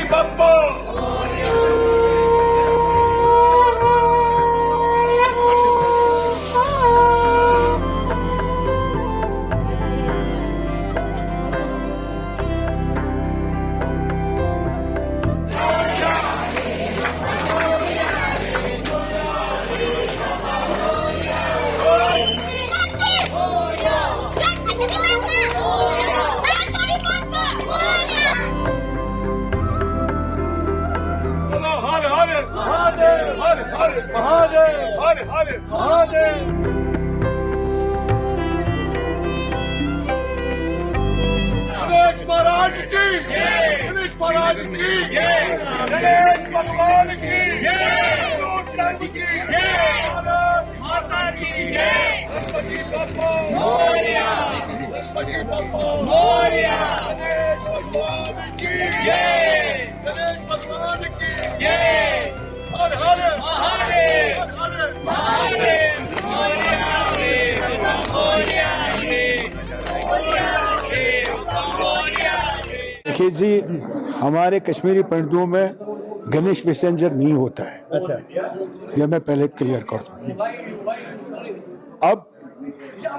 बप्पा गणेश महाराज की जय, गणेश महाराज की जय, गणेश भगवान की जय, लोटन की जय, भारत माता की जय, गणपति बप्पा मोरया, गणपति बप्पा मोरया, गणेश भगवान की जय, गणेश भगवान की जय, हर हर महादेव, हर हर महादेव, मोरया मोरया देखिए जी, हमारे कश्मीरी पंडितों में गणेश विसर्जन नहीं होता है। अच्छा, यह मैं पहले क्लियर कर दूं। अब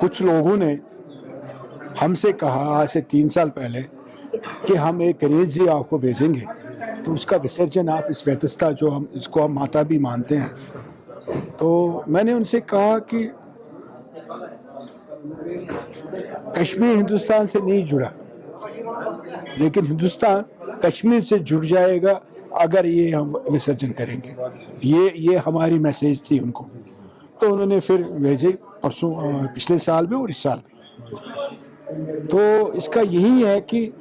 कुछ लोगों ने हमसे कहा आज से 3 साल पहले कि हम एक गणेश जी आपको भेजेंगे, तो उसका विसर्जन आप इस व्यवस्था जो हम इसको हम माता भी मानते हैं। तो मैंने उनसे कहा कि कश्मीर हिंदुस्तान से नहीं जुड़ा, लेकिन हिंदुस्तान कश्मीर से जुड़ जाएगा अगर ये हम विसर्जन करेंगे। ये हमारी मैसेज थी उनको। तो उन्होंने फिर भेजे परसों, पिछले साल भी और इस साल भी। तो इसका यही है कि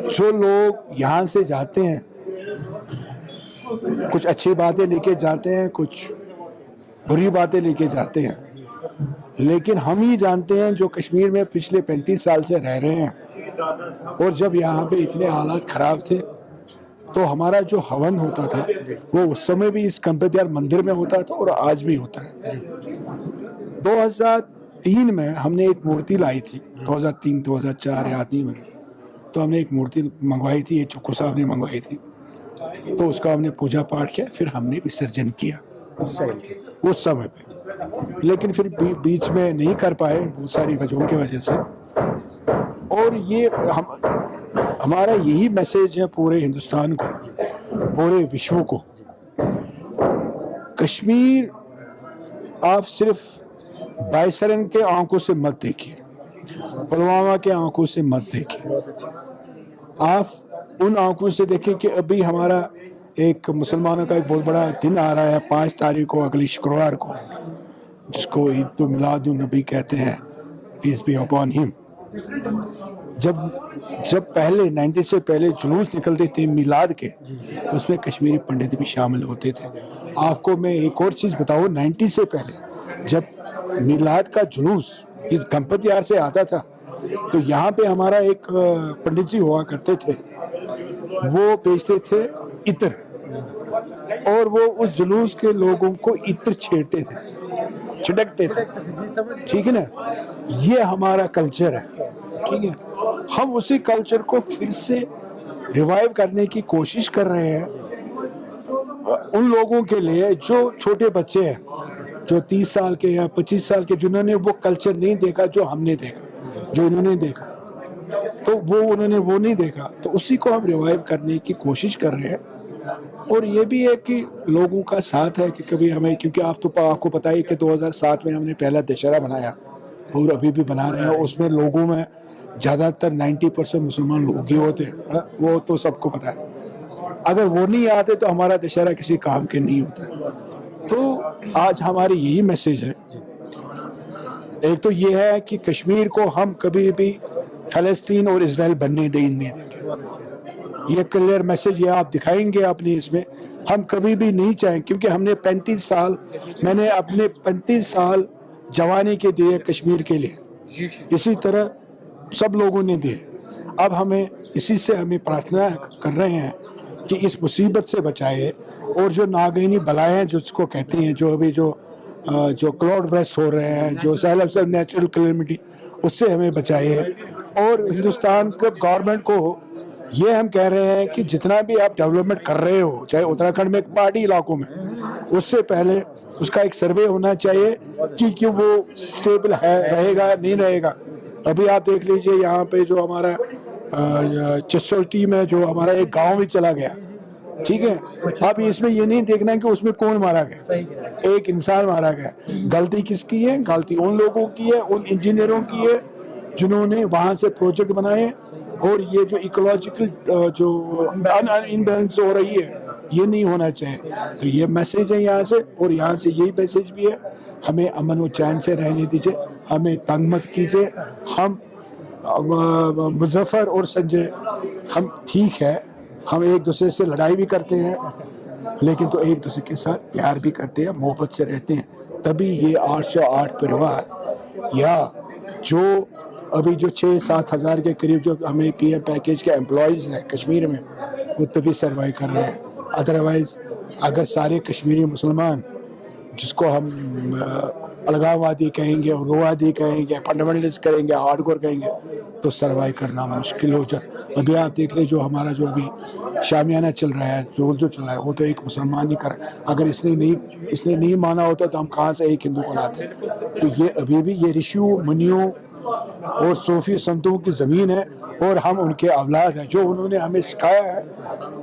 जो लोग यहाँ से जाते हैं, कुछ अच्छी बातें लेके जाते हैं, कुछ बुरी बातें लेके जाते हैं, लेकिन हम ही जानते हैं जो कश्मीर में पिछले 35 साल से रह रहे हैं, और जब यहाँ पे इतने हालात खराब थे तो हमारा जो हवन होता था वो उस समय भी इस गणपति मंदिर में होता था और आज भी होता है। 2003 में हमने एक मूर्ति लाई थी, 2003-2004 याद नहीं मुझे, तो हमने एक मूर्ति मंगवाई थी, ये चुक्कू साहब ने मंगवाई थी। तो उसका हमने पूजा पाठ किया, फिर हमने विसर्जन किया उस समय पे। लेकिन फिर बीच में नहीं कर पाए बहुत सारी वजहों की वजह से। और ये हमारा यही मैसेज है पूरे हिंदुस्तान को, पूरे विश्व को। कश्मीर आप सिर्फ बायसरन के आंखों से मत देखिए, पुलवामा के आंखों से मत देखिए, आप उन आंखों से देखिए कि अभी हमारा एक मुसलमानों का एक बहुत बड़ा दिन आ रहा है 5 तारीख को, अगली शुक्रवार को, जिसको ईद मिलादुन नबी कहते हैं, पीस बी अपॉन हिम। जब पहले 90 से पहले जुलूस निकलते थे मिलाद के, उसमें कश्मीरी पंडित भी शामिल होते थे। आपको मैं एक और चीज़ बताऊं, 90 से पहले जब मिलाद का जुलूस इस गणपति यार से आता था, तो यहाँ पे हमारा एक पंडित जी हुआ करते थे, वो बेचते थे इत्र, और वो उस जुलूस के लोगों को इत्र छेड़ते थे, छिड़कते थे। ठीक है ना, ये हमारा कल्चर है। ठीक है, हम उसी कल्चर को फिर से रिवाइव करने की कोशिश कर रहे हैं उन लोगों के लिए जो छोटे बच्चे हैं, जो 30 साल के या 25 साल के, जिन्होंने वो कल्चर नहीं देखा जो हमने देखा, जो इन्होंने देखा, तो वो उन्होंने वो नहीं देखा, तो उसी को हम रिवाइव करने की कोशिश कर रहे हैं। और ये भी है कि लोगों का साथ है कि कभी हमें, क्योंकि आपको पता ही कि 2007 में हमने पहला दशहरा बनाया और अभी भी बना रहे हैं। उसमें लोगों में ज़्यादातर 90% मुसलमान लोग ही होते हैं, वो तो सबको पता है। अगर वो नहीं आते तो हमारा दशहरा किसी काम के नहीं होता। तो आज हमारी यही मैसेज है। एक तो ये है कि कश्मीर को हम कभी भी फ़लस्तीन और इजराइल बनने नहीं देंगे। ये क्लियर मैसेज ये आप दिखाएंगे अपने इसमें, हम कभी भी नहीं चाहें, क्योंकि हमने 35 साल, मैंने अपने 35 साल जवानी के दिए कश्मीर के लिए, इसी तरह सब लोगों ने दिए। अब हमें इसी से हमें प्रार्थना कर रहे हैं कि इस मुसीबत से बचाए, और जो नागैनी बलाएं हैं जिसको कहते हैं, जो अभी जो क्लाउड ब्रेस्ट हो रहे हैं, जो सैलाब से नेचुरल कैलेमिटी, उससे हमें बचाए। और हिंदुस्तान के गवर्नमेंट को ये हम कह रहे हैं कि जितना भी आप डेवलपमेंट कर रहे हो, चाहे उत्तराखंड में पहाड़ी इलाकों में, उससे पहले उसका एक सर्वे होना चाहिए कि वो स्टेबल है, रहेगा नहीं रहेगा। अभी आप देख लीजिए यहाँ पे जो हमारा चिचोटी में जो हमारा एक गांव भी चला गया, ठीक है। अब इसमें ये नहीं देखना कि उसमें कौन मारा गया, एक इंसान मारा गया। गलती किसकी है? गलती उन लोगों की है, उन इंजीनियरों की है जिन्होंने वहां से प्रोजेक्ट बनाए। और ये जो इकोलॉजिकल जो इनबैलेंस हो रही है, ये नहीं होना चाहिए। तो ये मैसेज है यहाँ से, और यहाँ से यही मैसेज भी है, हमें अमन और चैन से रहने दीजिए, हमें तंग मत कीजिए। हम मुजफ्फर और संजय हम ठीक है, हम एक दूसरे से लड़ाई भी करते हैं, लेकिन तो एक दूसरे के साथ प्यार भी करते हैं, मोहब्बत से रहते हैं। तभी ये 808 परिवार या जो अभी जो 6-7 हज़ार के करीब जो हमें पीएम पैकेज के एम्प्लॉयज़ हैं कश्मीर में, वो तभी सर्वाइव कर रहे हैं। अदरवाइज़ अगर सारे कश्मीरी मुसलमान, जिसको हम अलगाववादी कहेंगे, उग्रवादी कहेंगे, फंडामेंटलिस्ट कहेंगे, हार्डकोर कहेंगे, तो सर्वाइव करना मुश्किल हो जाए। अभी आप देख ले जो हमारा जो अभी शामियाना चल रहा है, जो चल रहा है, वो तो एक मुसलमान ही कर। अगर इसने नहीं माना होता तो हम कहाँ से एक हिंदू को लाते। तो ये अभी भी ये ऋषियों मुनियों और सूफी संतों की ज़मीन है, और हम उनके औलाद हैं। जो उन्होंने हमें सिखाया है,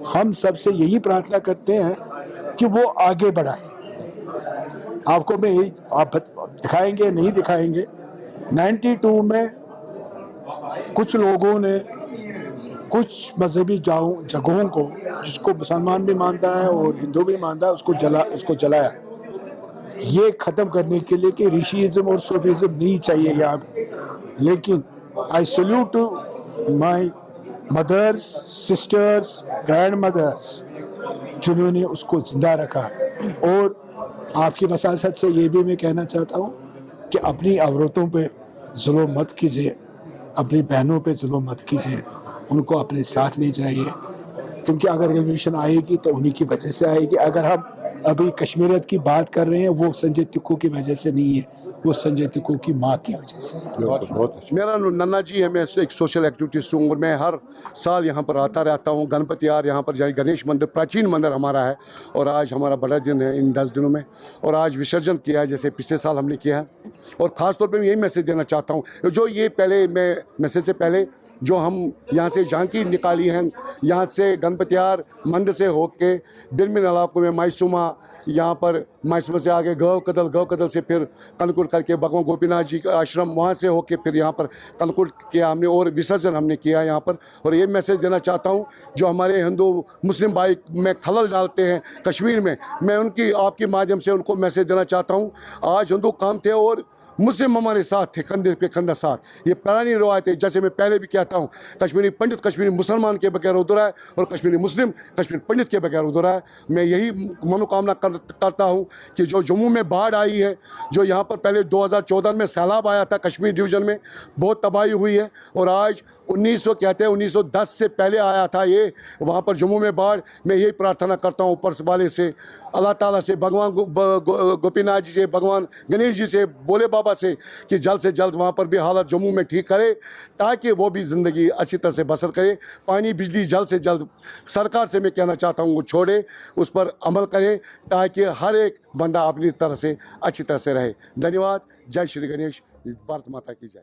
हम सबसे यही प्रार्थना करते हैं कि वो आगे बढ़ाए। आपको मैं यही, आप दिखाएंगे नहीं दिखाएंगे, 92 में कुछ लोगों ने कुछ मजहबी जगहों को, जिसको मुसलमान भी मानता है और हिंदू भी मानता है, उसको जलाया। ये ख़त्म करने के लिए कि ऋषिज़म और सूफीज़म नहीं चाहिए यहाँ पे। लेकिन I salute to my mothers, sisters, grandmothers, जिन्होंने उसको जिंदा रखा। और आपकी वसासत से ये भी मैं कहना चाहता हूँ कि अपनी औरतों पे जुल्म मत कीजिए, अपनी बहनों पे जुल्म मत कीजिए, उनको अपने साथ ले जाइए, क्योंकि अगर रेवोल्यूशन आएगी तो उन्हीं की वजह से आएगी। अगर हम अभी कश्मीरियत की बात कर रहे हैं, वो संजय तिक्कू की वजह से नहीं है, वो संजय तिक्कू की माँ की वजह से। बहुत मेरा नन्ना जी है, मैं एक सोशल एक्टिविटीस्ट हूँ और मैं हर साल यहाँ पर आता रहता हूँ। गणपति यार यहाँ पर जाए, गणेश मंदिर प्राचीन मंदिर हमारा है, और आज हमारा बड़ा दिन है इन 10 दिनों में, और आज विसर्जन किया है जैसे पिछले साल हमने किया है। और ख़ास तौर पे मैं यही मैसेज देना चाहता हूँ, जो ये पहले मैं मैसेज से पहले जो हम यहाँ से झांकी निकाली हैं, यहाँ से गणपति यार मंदिर से होके बिरमिन इलाकों में मायसूमा, यहाँ पर मायसूमा से आगे गौ कदल से फिर कनकुट करके भगवान गोपीनाथ जी का आश्रम, वहाँ से होके फिर यहाँ पर कनकुट किया हमने, और विसर्जन हमने किया यहाँ पर। और ये मैसेज देना चाहता हूँ, जो हमारे हिंदू मुस्लिम भाई में खलल डालते हैं कश्मीर में, मैं उनकी आपके माध्यम से उनको मैसेज देना चाहता हूँ। आज हिंदू काम थे और मुस्लिम हमारे साथ थे, कंधे पे कंधा साथ। ये पुरानी रवायत है, जैसे मैं पहले भी कहता हूँ, कश्मीरी पंडित कश्मीरी मुसलमान के बगैर अधूरा है, और कश्मीरी मुस्लिम कश्मीरी पंडित के बगैर अधूरा है। मैं यही मनोकामना करता हूँ कि जो जम्मू में बाढ़ आई है, जो यहाँ पर पहले 2014 में सैलाब आया था कश्मीर डिवीज़न में, बहुत तबाही हुई है, और आज 1910 से पहले आया था ये वहाँ पर जम्मू में बाढ़। मैं यही प्रार्थना करता हूँ ऊपर वाले से, अल्लाह ताला से, भगवान गोपीनाथ जी से, भगवान गणेश जी से, भोले बाबा से, कि जल्द से जल्द वहाँ पर भी हालत जम्मू में ठीक करे, ताकि वो भी ज़िंदगी अच्छी तरह से बसर करे। पानी बिजली जल्द से जल्द सरकार से मैं कहना चाहता हूँ वो छोड़े, उस पर अमल करें, ताकि हर एक बंदा अपनी तरह से अच्छी तरह से रहे। धन्यवाद। जय श्री गणेश। भारत माता की जय।